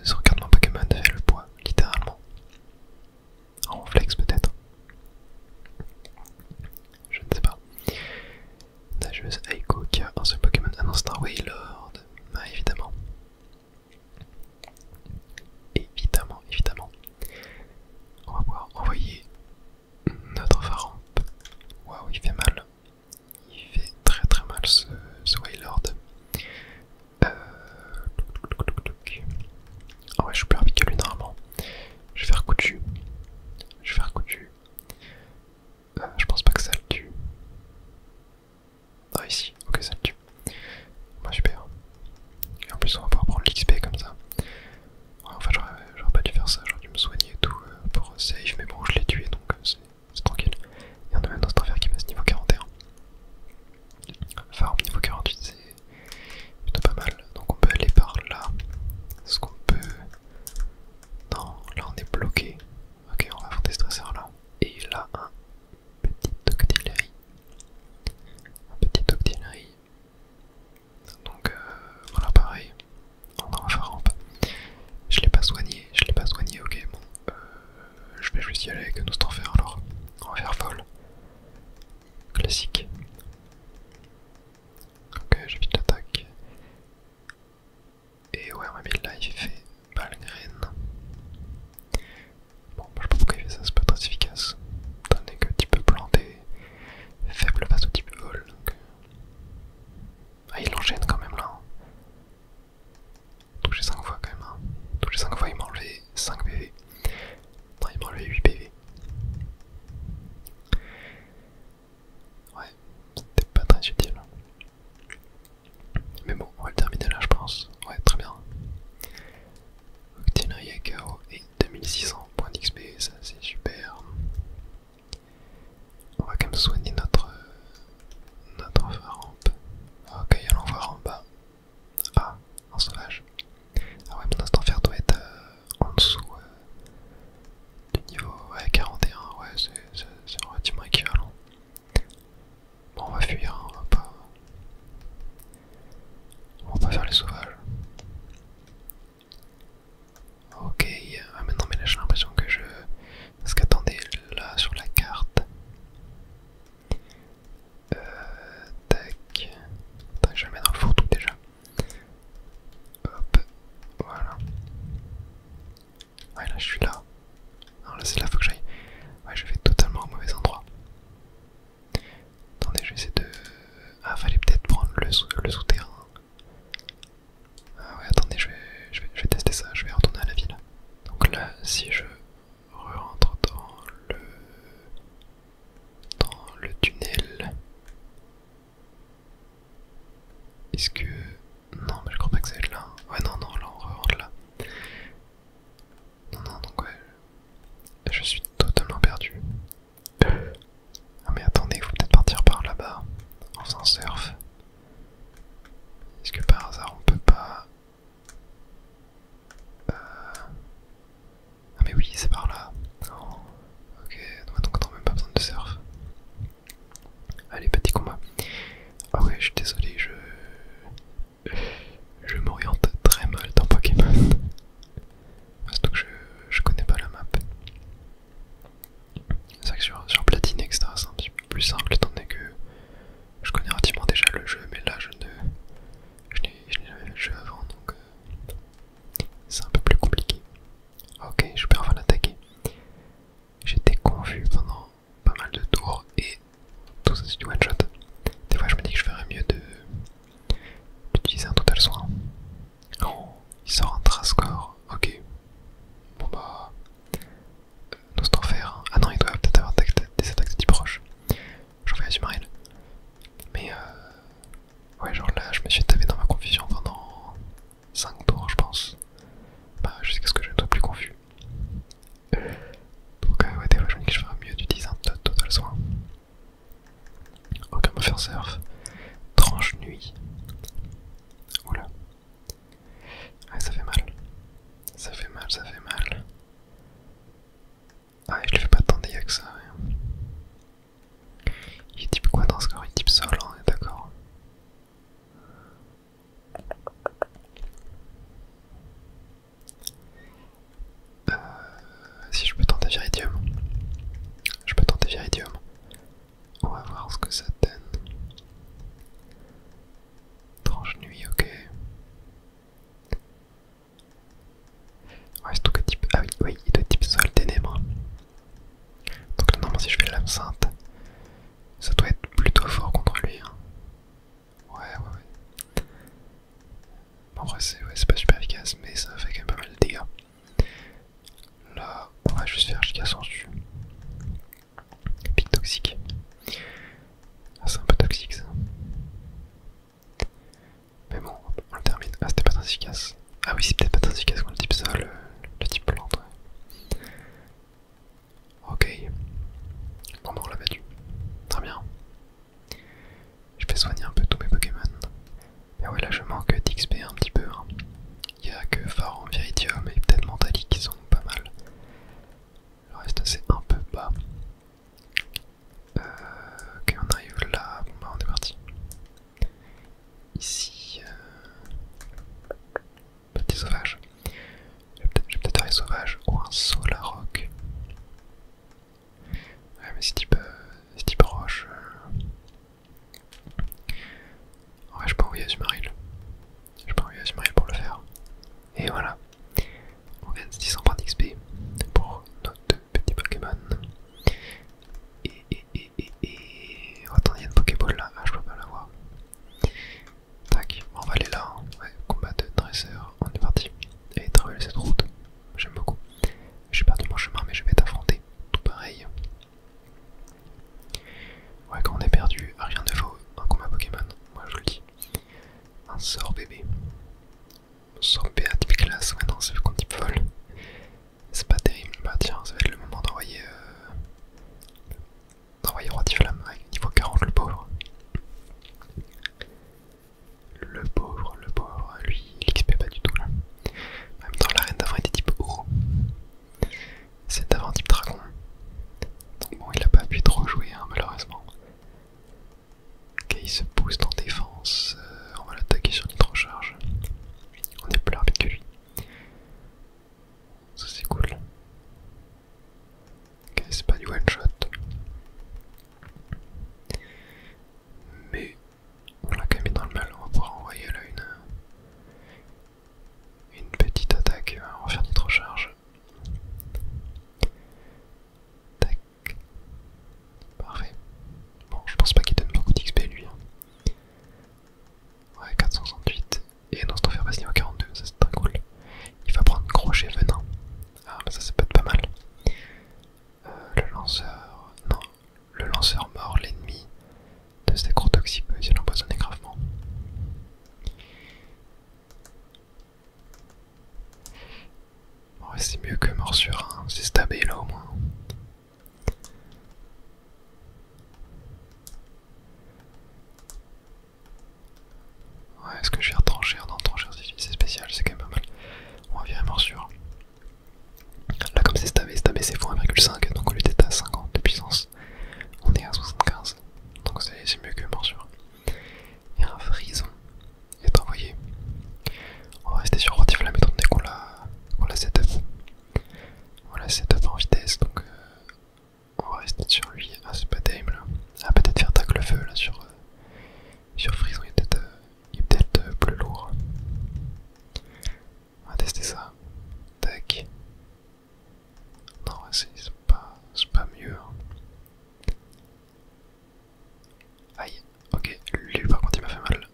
ce regardement Pokémon fait le poids, littéralement. En flex peut-être. Je ne sais pas. Nageuse Aiko qui a un seul Pokémon. Ah non, c'est un Wailord. Ah, évidemment. Évidemment, évidemment. On va pouvoir envoyer notre Faramp. Waouh, il fait mal. Il fait très très mal ce Wailord. Ah ouais, je suis plus rapide que lui normalement. Je vais faire coup de jus. Je vais faire coup de jus. Je pense pas que ça le tue. Ah ici, ok ça le tue. Bah super. Et en plus on va pouvoir prendre l'XP comme ça. Ouais, en fait j'aurais pas dû faire ça, j'aurais dû me soigner et tout pour save, mais bon je l'ai tué donc c'est tranquille. Il y en a même dans cet enfer qui passe niveau 41. Farm niveau 48 c'est plutôt pas mal. Donc on peut aller par là. Est-ce qu'on peut... Non, là on est bloqué. Ok, on va faire des stresseurs là. Et là un petit octillerie. Un petit octillerie. Donc voilà pareil. On a un Faramp. Je l'ai pas soigné, ok bon. Je vais juste y aller avec nos enfer alors. On va faire vol. Classique. Ok, j'évite l'attaque. Et ouais, on m'a mis le live, il fait Balgraine. Bon, je sais pas pourquoi il fait ça, c'est pas très efficace. Étant donné que type planté, faible face au type vol. Donc... Ah, il enchaîne quand même là. Touché 5 fois quand même. Hein. Touché 5 fois, il m'a enlevé 5 PV. Non, il m'a enlevé 8 PV. Ouais, c'était pas très utile. Mais bon, on va le terminer là, je pense. Ouais, très bien. Octillerie à KO et 2600 points d'XP, ça c'est super. On va quand même soigner notre Faramp. Ok, il y a l'envoir en bas. Ah, un sauvage. Ah ouais, mon instant fer doit être en dessous du niveau 41. Ouais, c'est relativement équivalent. Bon, on va fuir, hein, on va pas faire les sauvages. Ok, maintenant mais là j'ai l'impression que je... Parce qu'attendez, là sur la carte... Tac... Tac, je vais le mettre dans le fourre-tout déjà. Hop, voilà. Ouais, là je suis là. Non, là c'est là, faut que j'aille. Ouais, je vais totalement au mauvais endroit. Attendez, je vais essayer de... Ah, fallait peut-être prendre le souterrain. Ah ouais, attendez, je vais tester ça, je vais retourner à la ville. Donc là, si je rentre dans le tunnel... Est-ce que... Non, mais je crois pas que ça va être là. Ouais, non, non, là on rentre là. Non, non, donc ouais... Je suis enceinte. Ça doit être plutôt fort contre lui. Hein. Ouais. Bon, en vrai, c'est pas super efficace, mais ça fait quand même pas mal de dégâts. Là, on va juste faire giga sens dessus. Pic toxique. Ah, c'est un peu toxique ça. Mais bon, on le termine. Ah, c'était pas très efficace. Ah oui, c'est peut-être pas très efficace quand le type sol, le type plante. Ouais. Ok. Bon, on l'a battu. Très bien. Je vais soigner un peu tous mes Pokémon. Mais ouais, là je manque d'XP un petit peu. Hein. Il y a que Pharaon, Viridium et peut-être Mentali qui sont pas mal. Le reste c'est un peu bas. Ok, on arrive là. Bon bah on est parti. Ici. Petit sauvage. Je vais peut-être faire les sauvages ou un Solaroc. Ouais, mais c'est type roche. Ouais, je peux envoyer Azumarill. Je peux envoyer Azumarill pour le faire. Et voilà. On gagne 600 points d'XP pour nos deux petits Pokémon. Oh, attendez, il y a une Pokéball là. Ah, je peux pas l'avoir. Tac, on va aller là. Hein. Ouais, combat de dresseur. On est parti. Et traverser cette route. J'aime beaucoup. J'ai perdu mon chemin, mais je vais t'affronter. Tout pareil. Ouais, quand on est perdu, rien ne vaut un combat Pokémon. Moi, je le dis. Un sort bébé. Sort bébé à type classe. Ouais, non, c'est le compte type vol. C'est pas terrible. Bah, tiens, ça va être le moment d'envoyer. D'envoyer Roi Flamme. Ouais, niveau 40, le pauvre. Le pauvre. Lui, il XP pas du tout là. En même temps, l'arène d'avant était type eau. C'est d'avant type dragon. Donc bon, il a pas pu trop jouer, hein, malheureusement. Ok, il se booste en défense. On va l'attaquer sur nitro-charge. On est plus rapide que lui. Ça c'est cool. Ok, c'est pas du one shot. Mais on l'a quand même mis dans le mal. On va pouvoir envoyer là une petite attaque. On va faire nitro-charge. Tac. Parfait. Bon, je pense pas qu'il donne beaucoup d'XP lui. Hein. Ouais, 468. Et non, c'est en faire passer niveau 42, ça c'est très cool. Il va prendre crochet venin. Ah, mais ça peut être pas mal. Le lanceur. Non, le lanceur mord l'ennemi de cet acrotoxique peut aussi l'empoisonner gravement. Ouais, c'est mieux que morsure, hein. C'est stabé là au moins. Ouais, est-ce que je vais retrancher? Non, trancher c'est spécial, c'est quand même pas mal. On va virer morsure. Là, comme c'est stabé c'est faux 1,5, donc au lieu d'être à 50 de puissance, on est à 75. Donc c'est mieux que morsure. Et un frison est envoyé. On va rester sur Rotiflamme étant donné qu'on l'a setup. On l'a setup en vitesse, donc on va rester sur lui. Ah, c'est pas terrible. Ah, peut-être faire tac le feu là sur frison, il est peut-être plus lourd. On va tester ça. Tac. Non, c'est pas mieux. Hein. Aïe, ok, lui par contre il m'a fait mal.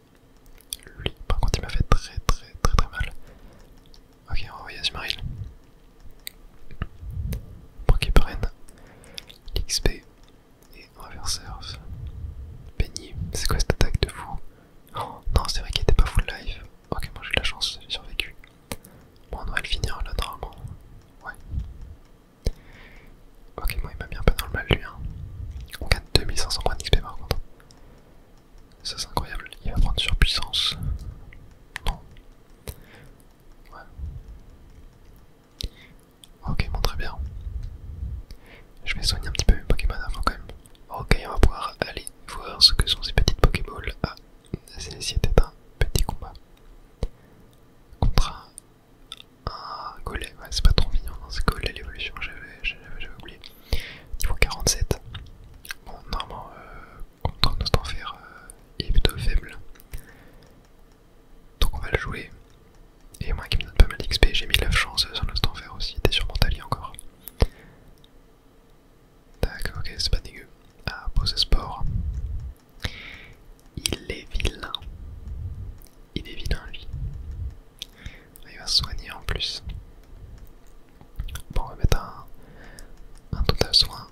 Lui par contre il m'a fait très mal. Ok, on va envoyer Azumarill. Pour qu'il prenne l'XP. Et on va faire surf. Penny, c'est quoi cette attaque de fou? Oh, non, c'est vrai qu'il était pas full life. Ok, moi j'ai de la chance, j'ai survécu. Bon, on devrait le finir là normalement. Ouais. Ok, moi il m'a mis un peu dans le mal lui. Hein. On gagne 2500 points d'XP par contre. Ça c'est incroyable, il va prendre surpuissance. Non. Ouais. Ok, bon très bien. Je vais soigner un petit peu mes Pokémon avant quand même. Ok, on va pouvoir aller voir ce que sont ces petites Pokéballs. Ah, celle-ci était un petit combat. Contre un Golem, ouais, c'est pas trop mignon, non, c'est Golem l'évolution, j'avais oublié. Niveau 47. Bon, normalement, contre notre enfer, il est plutôt faible. Donc on va le jouer. Et moi qui me donne pas mal d'XP, j'ai mis 9 chances sur notre enfer aussi, il était sur Mentali encore. Tac, ok, c'est pas dégueu. soigner en plus. Bon, on va mettre un total soin.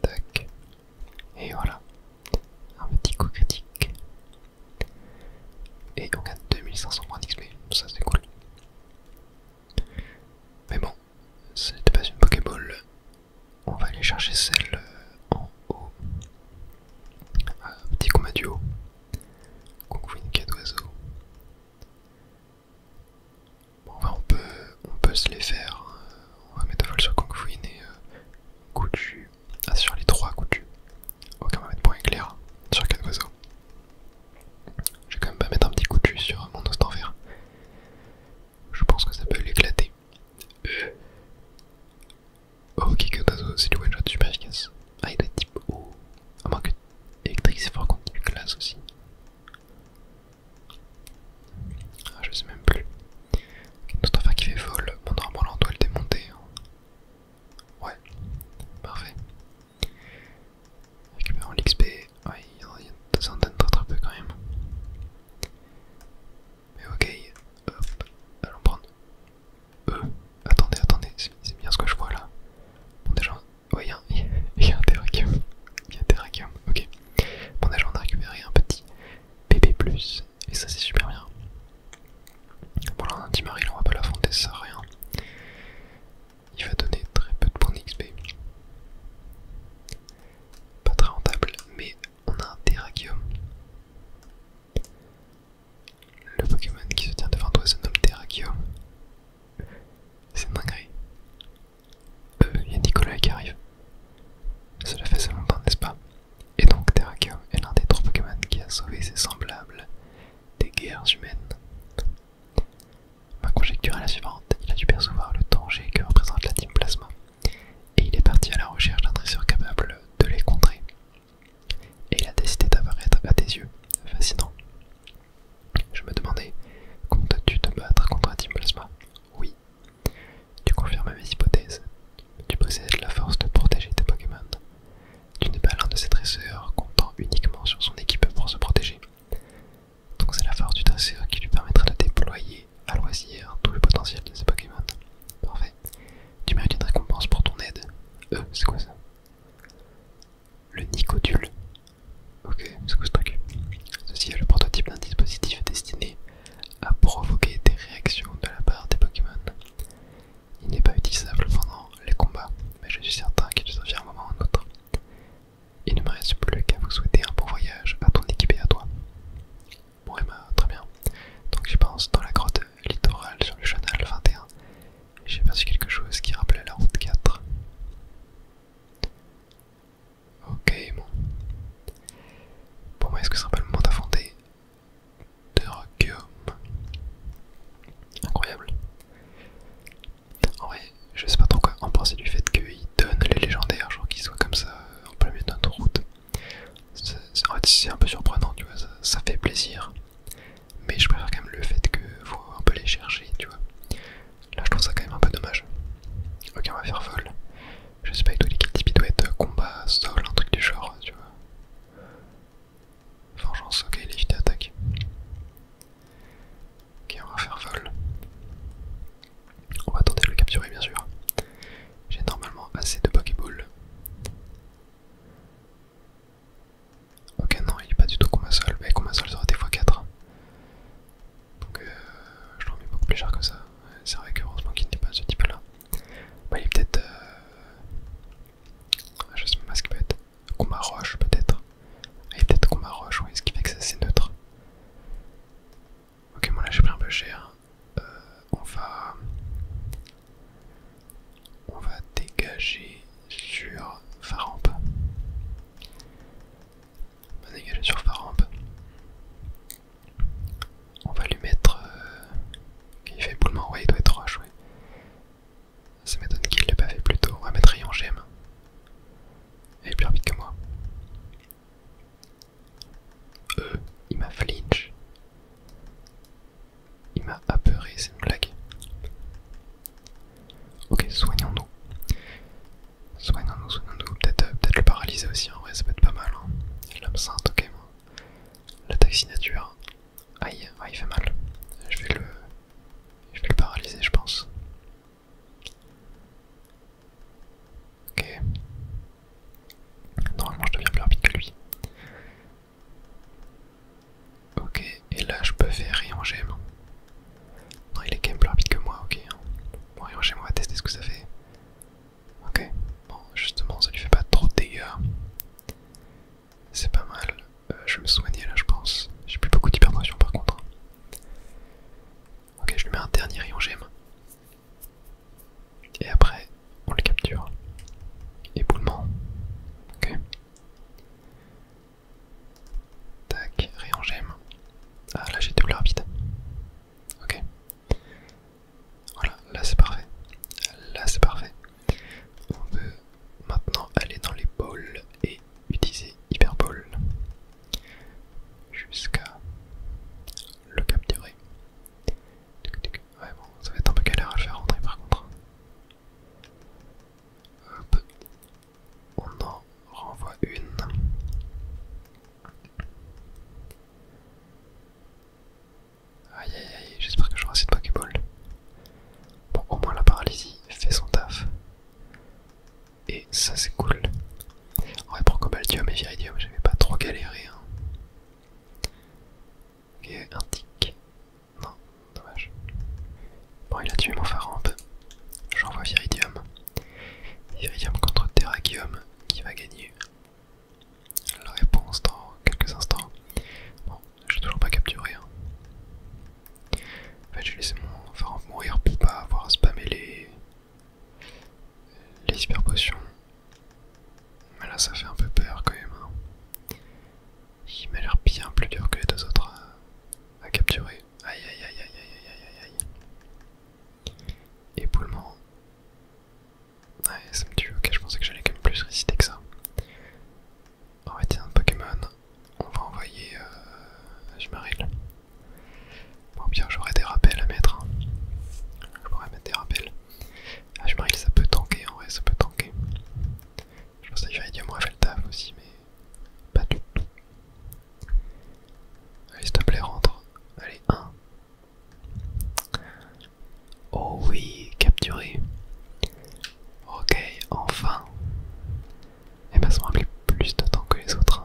Tac. Et voilà. Un petit coup critique. Et on gagne 2500 points d'XP. Ça c'est cool. Mais bon, c'était pas une Pokéball. On va aller chercher celle en haut. Un petit combat du haut. Kung Fu une quai d'oiseau. Bon, enfin, on peut se les faire. On va mettre vol sur Kung Fu et coup de jus. Ah, sur les 3 coups de jus. Ok, on va mettre point éclair sur quai d'oiseau. Je vais quand même pas mettre un petit coup de jus sur mon os d'enfer. Je pense que ça peut l'éclater. Ok, quai d'oiseau, c'est du one shot super efficace. Ah, il doit être type O. À moins que électrique, c'est fort contre du glace aussi. Ah, je sais même plus. Notre affaire qui fait folle, bon normalement là on doit le démonter. Ouais, parfait. Récupérons l'XP, ouais, il y en donne très peu quand même. Mais ok, hop, allons prendre. Attendez, c'est bien ce que je vois là. Bon déjà, ouais, il y a un terrakium. Il y a un terrakium, ok. Bon déjà on a récupéré un petit PP+, et ça c'est super bien. Bon là on a un Timaril, on va pas l'affronter, ça sert à rien. Il va donner très peu de points d'XP. Pas très rentable, mais on a un Terrakium. Le Pokémon qui se tient devant toi se nomme Terrakium. C'est une dinguerie. Il y a Nicolas qui arrive. Cela fait assez longtemps, n'est-ce pas? Et donc Terrakium est l'un des 3 Pokémon qui a sauvé ses semblables des guerres humaines. Ma conjecture est la suivante, il a dû percevoir le danger que représente la Team Plasma, et il est parti à la recherche d'un dresseur capable de les contrer. Et il a décidé d'apparaître à tes yeux. Fascinant. Je me demandais, comptes-tu te battre contre la Team Plasma? Oui. Tu confirmes mes hypothèses. Tu possèdes la force de protéger tes Pokémon. Tu n'es pas l'un de ces dresseurs comptant uniquement sur son équipe pour se protéger. Donc c'est la force du dresseur qui lui permettra de déployer à loisir tout le potentiel de ses Pokémon. Parfait. Tu mérites une récompense pour ton aide. C'est quoi ça? Le Nicodule. Ok, c'est quoi ce truc? Ceci est le prototype d'un dispositif destiné à provoquer des réactions de la part des Pokémon. Il n'est pas utilisable pendant les combats, mais je suis certain qu'il te servira à un moment ou à un autre. Il ne me reste plus qu'à vous souhaiter un bon voyage à ton équipe et à toi. Bon, Emma, très bien. Donc je pense dans la grotte littorale sur le canal 21. J'ai aperçu quelque chose qui rappelait la route 4. Ok, bon. Pour moi, est-ce que ce sera pas le moment d'affronter Terrakium? Incroyable. En vrai, je sais pas trop quoi en penser du fait qu'il donne les légendaires, genre qu'ils soient comme ça en plein milieu de notre route. En fait, c'est un peu surprenant, tu vois, ça fait plaisir. Mais je préfère quand même le fait que faut un peu les chercher, tu vois. Là, je trouve ça quand même un peu dommage. Ok, on va faire vol. Je sais pas avec tous les types, il doit être combat, sol, un truc du genre, tu vois. Vengeance, ok, il évite attaque. Ok, on va faire vol. On va tenter de le capturer, bien sûr. J'ai normalement assez de Pokéball. Ok, non, il est pas du tout combat sol. Mais combat sol, ça aurait été x4. Donc, je trouve beaucoup plus cher que ça. C'est vrai que heureusement qu'il n'est pas ce type-là. Bah, il est peut-être. Je sais même pas ce qu'il peut être. Combat roche, peut-être. Il est peut-être combat roche, oui, ce qui fait que c'est assez neutre. Ok, bon, là j'ai pris un peu cher. On va dégager sur Faramp. On va dégager sur Faramp. On va lui mettre. Il fait éboulement, ouais, il doit être roche, ouais. Ça m'étonne qu'il l'ait pas fait plus tôt. On va mettre rayon gemme. Elle est plus rapide que moi. Il m'a flinch. Il m'a apeuré, c'est une blague. Ok, soignons-nous. ça c'est cool. En vrai, pour Cobaltium et Viridium, j'avais pas trop galéré. Hein. Ok, un tic. Non, dommage. Bon, il a tué mon Farampe. J'envoie Viridium. Viridium contre Terrakium qui va gagner. La réponse dans quelques instants. Bon, j'ai toujours pas capturé. Hein. En fait, j'ai laissé mon Farampe mourir pour pas avoir à spammer les hyper potions. Mais là, ça fait un peu peur quand même. Hein. Il m'a l'air bien plus dur que les deux autres à capturer. Aïe aïe aïe aïe aïe aïe aïe aïe. Époulement. Ouais, ça me tue. Ok, je pensais que j'allais quand même plus résister que ça. On retient un Pokémon. On va envoyer Azumarill. Bon, bien, j'aurais des rappels à mettre. Hein. Je pourrais mettre des rappels. Azumarill, ça peut tanker, en vrai, ça peut tanker. Je pense que Viridium aurait fait le taf aussi, mais pas du tout. Allez, s'il te plaît, rentre. Allez, 1. Oh oui, capturé. Ok, enfin. Et bah ça m'a pris plus de temps que les autres.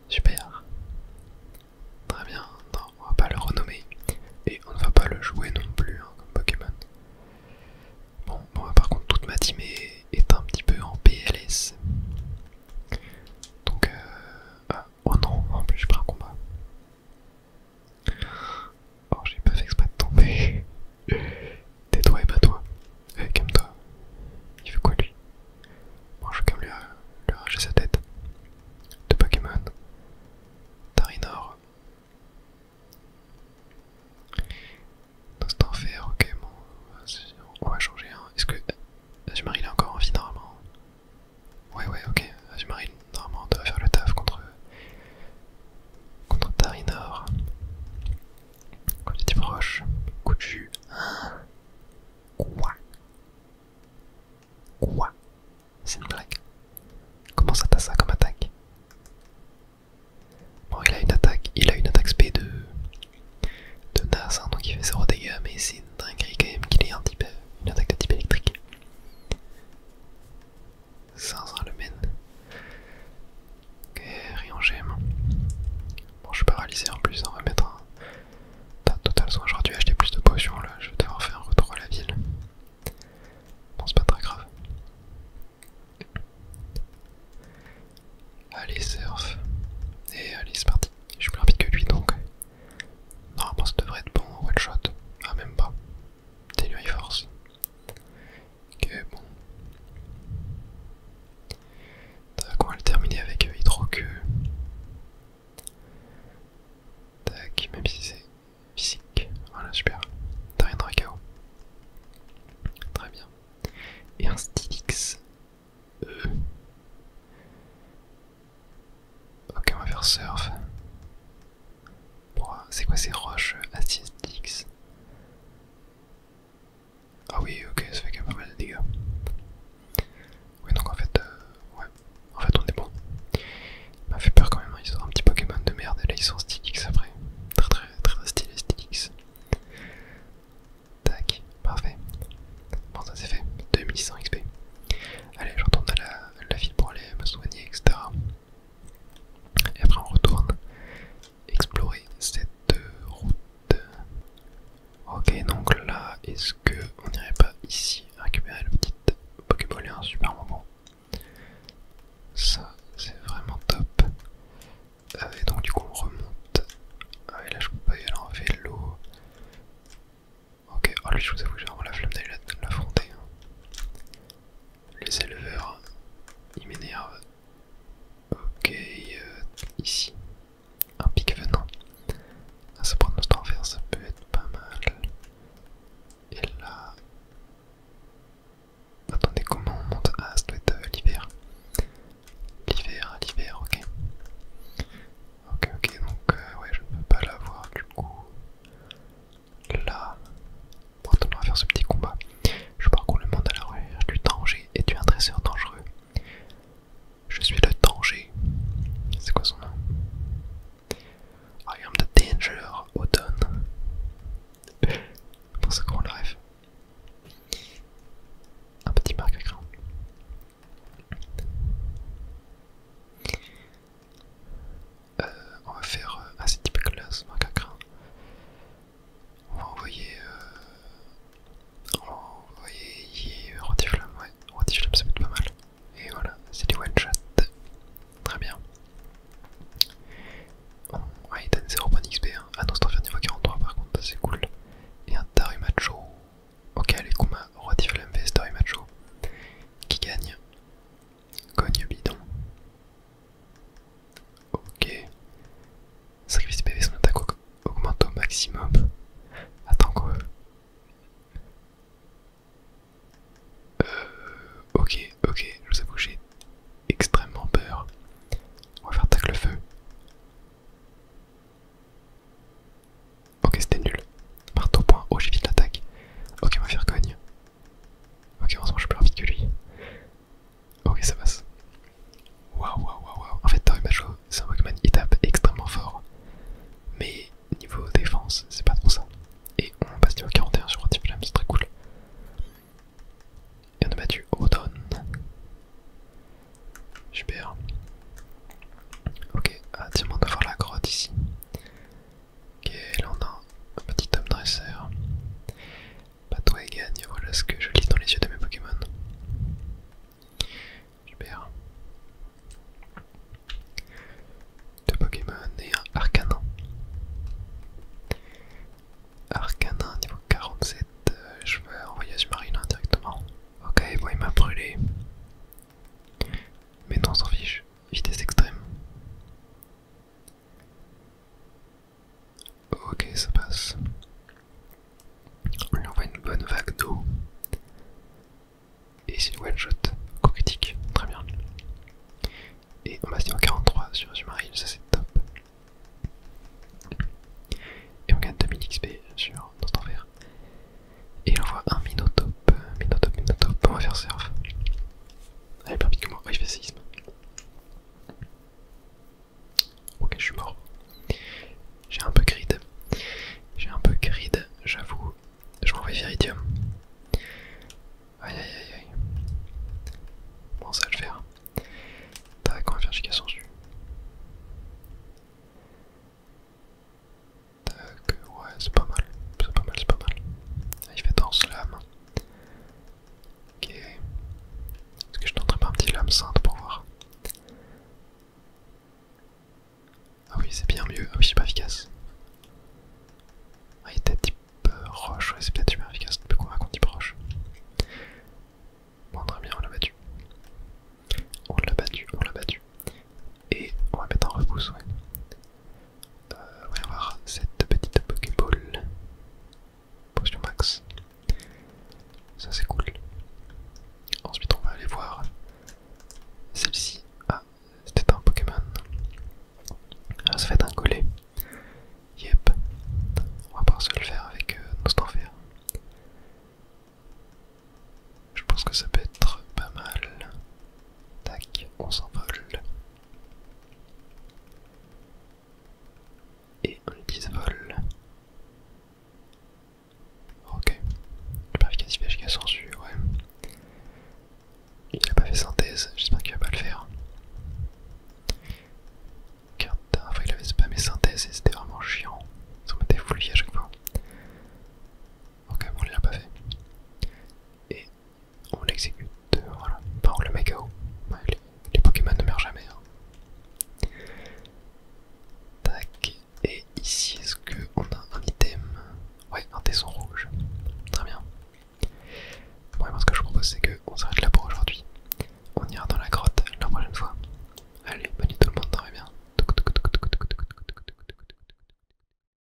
Super. Très bien. Non, on va pas le renommer. Et on ne va pas le jouer non plus hein, comme Pokémon. Bon, par contre toute ma team est un petit peu en PLS. Donc oh non, en plus j'ai pris un combat. Oh, j'ai pas fait exprès de tomber. Tais-toi et bats-toi. Calme-toi. Il fait quoi lui? Bon, je vais quand même lui arracher sa tête. De Pokémon. Tarinor. Instant fer, ok, bon. On va changer. Hein. Est-ce que Azumarill est encore en vie normalement? Ouais, ok. Azumarill normalement doit faire le taf contre Tarinor. Collectif roche. Coup de jus. Quoi? Quoi? C'est une blague. Comment ça t'as ça comme attaque? Bon, il a une attaque SP de naze, hein, donc il fait 0 dégâts, mais c'est une dinguerie quand même qu'il ait une attaque de type électrique. Ça le mène. Ok, rien j'aime. Bon, je suis paralysé en plus, on va mettre un tas de total soin. J'aurais dû acheter plus de potions là, je vais devoir faire un retour à la ville. Bon, c'est pas très grave. Allez, surf. Et allez, c'est parti. Je suis plus rapide que lui donc. Normalement, ça devrait être bon en one shot. Ah, même pas. Telluri force. Ok, bon. Tac, on va le terminer avec Hydroqueue. Tac, même si c'est physique. Voilà, super. T'as rien de KO. Très bien. Et un Stylix. Ok, on va faire surf. Bon, c'est quoi ces roches Stylix? Ah oui, ok, ça fait quand même pas mal de dégâts. Oui, donc en fait, ouais. En fait, on est bon. Il m'a fait peur quand même, hein. Ils sont un petit Pokémon de merde et là ils sont Stylix après. Très stylé Stylix. Tac, parfait. Bon, ça c'est fait. 2600 XP. Allez, je retourne à la ville pour aller me soigner, etc. Et après, on retourne explorer cette route. Ok, donc là, est-ce que on n'irait pas ici récupérer le petit Pokéball et un super moment? Ça, c'est vraiment top. Et donc, du coup, on remonte. Ah, et là, je peux pas y aller en vélo. Ok, oh, lui, je vous avoue, j'ai vraiment la flemme d'aller l'affronter. Hein. Les éleveurs, ils m'énervent. Ok, ici, un pic venin. Ah, ça prend notre temps à faire, ça peut être pas mal. Et là, attendez, comment on monte? Ah, ça doit être l'hiver. L'hiver, ok. Ok, donc ouais, je ne peux pas l'avoir du coup. Là, bon, on va faire ce petit combat. Je parcours le monde à la recherche du danger et tu es un dresseur dangereux. propose, c'est qu'on s'arrête là